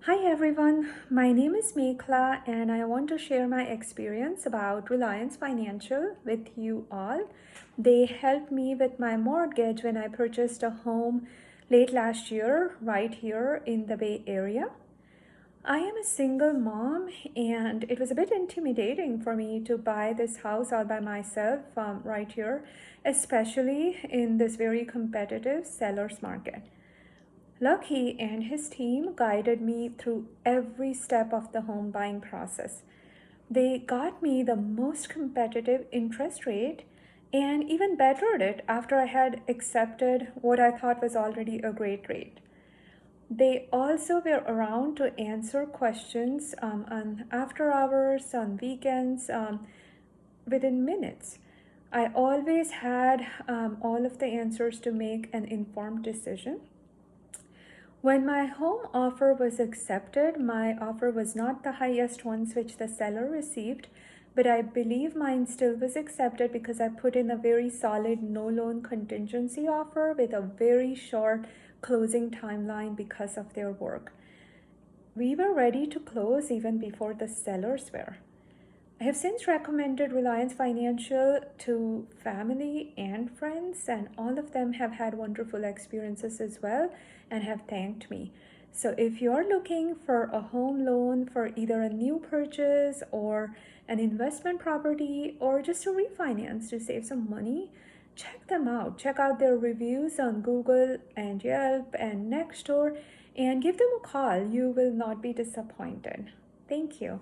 Hi everyone, my name is Mekhala and I want to share my experience about Reliance Financial with you all. They helped me with my mortgage when I purchased a home late last year right here in the Bay Area. I am a single mom and it was a bit intimidating for me to buy this house all by myself right here, especially in this very competitive seller's market. Lucky and his team guided me through every step of the home buying process. They got me the most competitive interest rate and even bettered it after I had accepted what I thought was already a great rate. They also were around to answer questions on after hours, on weekends, within minutes. I always had all of the answers to make an informed decision. When my home offer was accepted, my offer was not the highest ones which the seller received, but I believe mine still was accepted because I put in a very solid no loan contingency offer with a very short closing timeline because of their work. We were ready to close even before the sellers were. I have since recommended Reliance Financial to family and friends, and all of them have had wonderful experiences as well and have thanked me. So, if you're looking for a home loan for either a new purchase or an investment property or just a refinance to save some money, check them out. Check out their reviews on Google and Yelp and Nextdoor and give them a call. You will not be disappointed. Thank you.